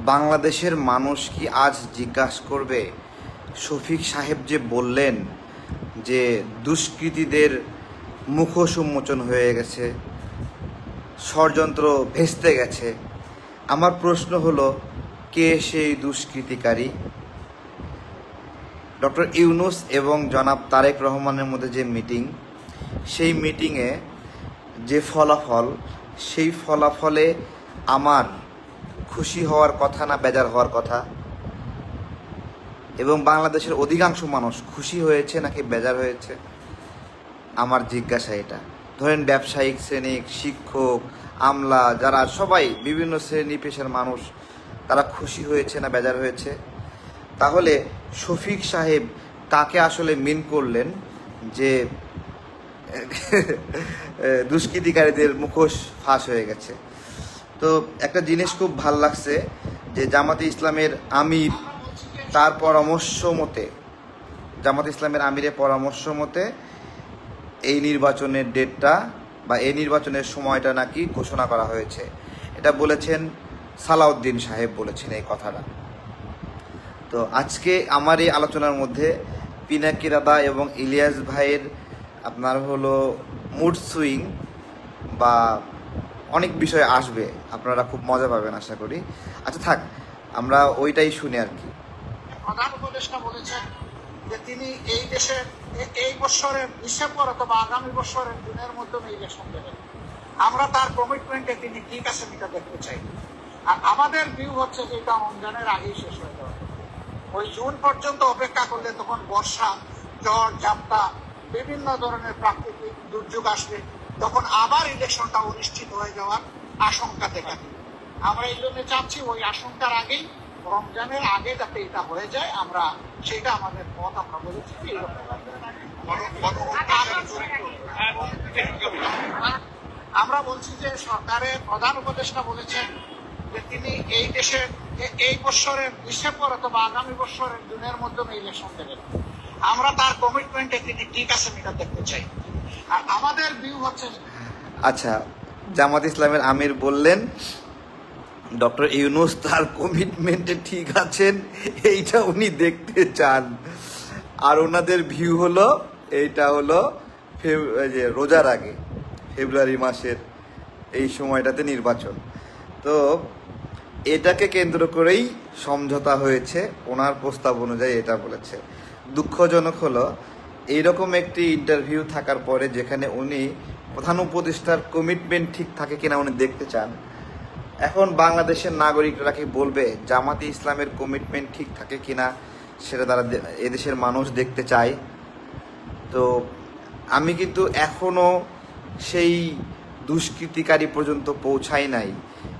বাংলাদেশের মানুষ কি আজ জিজ্ঞাসা করবে শফিক সাহেব যে বললেন যে দুষ্কৃতীদের মুখোশ উন্মোচন হয়ে গেছে, ষড়যন্ত্র ভেস্তে গেছে? আমার প্রশ্ন হলো, কে সেই দুষ্কৃতিকারী? ডক্টর ইউনূস এবং জনাব তারেক রহমানের মধ্যে যে মিটিং, সেই মিটিংয়ে যে ফলাফল, সেই ফলাফলে আমার খুশি হওয়ার কথা না বেজার হওয়ার কথা? এবং বাংলাদেশের অধিকাংশ মানুষ খুশি হয়েছে নাকি বেজার হয়েছে? আমার জিজ্ঞাসা এটা। ধরেন ব্যবসায়িক শ্রেণী, শিক্ষক, আমলা, যারা সবাই বিভিন্ন শ্রেণী পেশার মানুষ, তারা খুশি হয়েছে না বেজার হয়েছে? তাহলে শফিক সাহেব কাকে আসলে মিন করলেন যে দুষ্কৃতিকারীদের মুখোশ ফাঁস হয়ে গেছে? তো একটা জিনিস খুব ভাল লাগছে যে জামাতে ইসলামের আমির তার পরামর্শ মতে, জামাতে ইসলামের আমিরের পরামর্শ মতে এই নির্বাচনের ডেটটা বা এই নির্বাচনের সময়টা নাকি ঘোষণা করা হয়েছে। এটা বলেছেন সালাউদ্দিন সাহেব, বলেছেন এই কথাটা। তো আজকে আমার এই আলোচনার মধ্যে পিনাকি দাদা এবং ইলিয়াস ভাইয়ের আপনার হলো মুড সুইং বা অনেক বিষয় আসবে, আপনারা খুব মজা পাবেন আশা করি। আচ্ছা থাক, আমরা ওইটাই শুনি আর কি। প্রধান উপদেষ্টা বলেছেন যে তিনি এই দেশের এই বছরের ডিসেম্বর অথবা আগামী বছরের জুনের মধ্যে ইলেকশন দেবেন। আমরা তার কমিটমেন্টে তিনি ঠিক আছে এটা দেখতে চাই। আর আমাদের ভিউ হচ্ছে যে এটা রমজানের আগেই শেষ হয়ে যাবে। ওই জুন পর্যন্ত অপেক্ষা করলে তখন বর্ষা, ঝড় ঝাপটা, বিভিন্ন ধরনের প্রাকৃতিক দুর্যোগ আসবে, তখন আবার ইলেকশনটা অনিশ্চিত হয়ে যাওয়ার আশঙ্কা দেখা দিবে। আমরা এই জন্য চাচ্ছি ওই আশঙ্কার আগেই, রমজানের আগে যাতে এটা হয়ে যায়, আমরা সেটা আমাদের পথ আমরা বলেছি। আমরা বলছি যে সরকারের প্রধান উপদেষ্টা বলেছেন যে তিনি এই দেশের এই বছরের ডিসেম্বর অথবা আগামী বছরের জুনের মধ্যে ইলেকশন দেবেন। আমরা তার কমিটমেন্টে তিনি ঠিক আছে এটা দেখতে চাই। আর আমাদের ভিউ হচ্ছে, আচ্ছা, জামাত ইসলামের আমির বললেন ডক্টর ইউনূস তার কমিটমেন্টে ঠিক আছেন, এইটা উনি দেখতে চান। আর ওনাদের ভিউ হলো এইটা হলো যে রোজার আগে, ফেব্রুয়ারি মাসের এই সময়টাতে নির্বাচন। তো এটাকে কেন্দ্র করেই সমঝোতা হয়েছে, ওনার প্রস্তাব অনুযায়ী এটা বলেছে। দুঃখজনক হলো এইরকম একটি ইন্টারভিউ থাকার পরে যেখানে উনি প্রধান উপদেষ্টার কমিটমেন্ট ঠিক থাকে কিনা উনি দেখতে চান, এখন বাংলাদেশের নাগরিকরা কি বলবে জামাতে ইসলামের কমিটমেন্ট ঠিক থাকে কিনা সেটা তারা এদেশের মানুষ দেখতে চায়। তো আমি কিন্তু এখনো সেই দুষ্কৃতিকারী পর্যন্ত পৌঁছাই নাই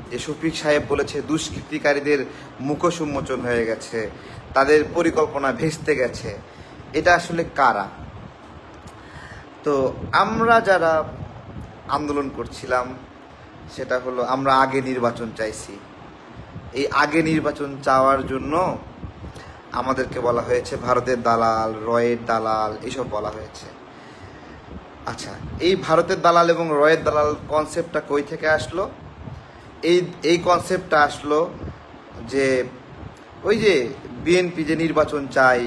যে শফিক সাহেব বলেছে দুষ্কৃতিকারীদের মুখোশ উন্মোচন হয়ে গেছে, তাদের পরিকল্পনা ভেস্তে গেছে। এটা আসলে কারা? তো আমরা যারা আন্দোলন করছিলাম সেটা হলো আমরা আগে নির্বাচন চাইছি। এই আগে নির্বাচন চাওয়ার জন্য আমাদেরকে বলা হয়েছে ভারতের দালাল, রয়ের দালাল, এসব বলা হয়েছে। আচ্ছা, এই ভারতের দালাল এবং রয়ের দালাল কনসেপ্টটা কই থেকে আসলো? এই কনসেপ্টটা আসলো যে ওই যে বিএনপি যে নির্বাচন চাই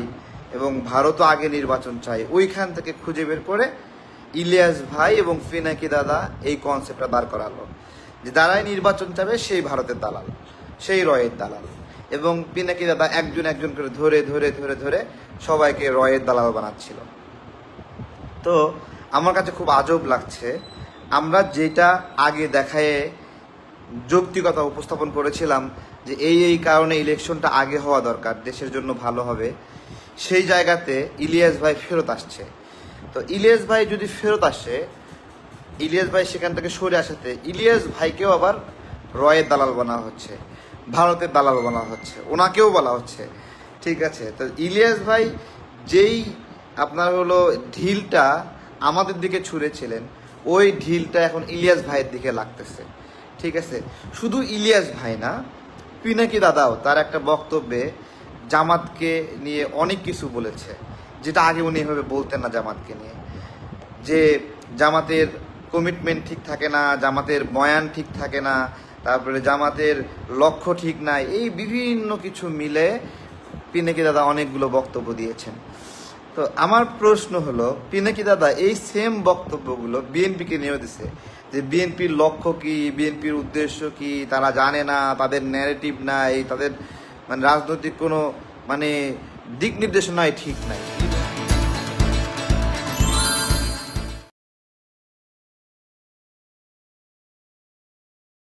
এবং ভারতও আগে নির্বাচন চাই, ওইখান থেকে খুঁজে বের করে ইলিয়াস ভাই এবং পিনাকি দাদা এই কনসেপ্টটা দাঁড় করালো যে যারাই নির্বাচন চাবে সেই ভারতের দালাল, সেই রয়ের দালাল। এবং পিনাকি দাদা একজন একজন করে ধরে ধরে ধরে ধরে সবাইকে রয়ের দালাল বানাচ্ছিল। তো আমার কাছে খুব আজব লাগছে, আমরা যেটা আগে দেখায় যৌক্তিকতা উপস্থাপন করেছিলাম যে এই কারণে ইলেকশনটা আগে হওয়া দরকার, দেশের জন্য ভালো হবে, সেই জায়গাতে ইলিয়াস ভাই ফেরত আসছে। তো ইলিয়াস ভাই যদি ফেরত আসে, ইলিয়াস ভাই সেখান থেকে সরে আসাতে ইলিয়াস ভাইকেও আবার রয়ের দালাল বানা হচ্ছে, ভারতের দালাল বানা হচ্ছে, ওনাকেও বলা হচ্ছে। ঠিক আছে, তো ইলিয়াস ভাই যেই আপনার হলো ঢিলটা আমাদের দিকে ছুঁড়েছিলেন, ওই ঢিলটা এখন ইলিয়াস ভাইয়ের দিকে লাগতেছে। ঠিক আছে, শুধু ইলিয়াস ভাই না, পিনাকি দাদাও তার একটা বক্তব্যে জামাতকে নিয়ে অনেক কিছু বলেছে, যেটা আগে উনি এভাবে বলতেন না জামাতকে নিয়ে, যে জামাতের কমিটমেন্ট ঠিক থাকে না, জামাতের বয়ান ঠিক থাকে না, তারপরে জামাতের লক্ষ্য ঠিক নাই, এই বিভিন্ন কিছু মিলে পিনাকি দাদা অনেকগুলো বক্তব্য দিয়েছেন। তো আমার প্রশ্ন হলো, পিনাকি দাদা এই সেম বক্তব্যগুলো বিএনপিকে নিয়েও দিছে, যে বিএনপির লক্ষ্য কি, বিএনপির উদ্দেশ্য কি তারা জানে না, তাদের ন্যারেটিভ নাই, তাদের মানে রাজনৈতিক কোনো মানে দিক নির্দেশনাই ঠিক নাই।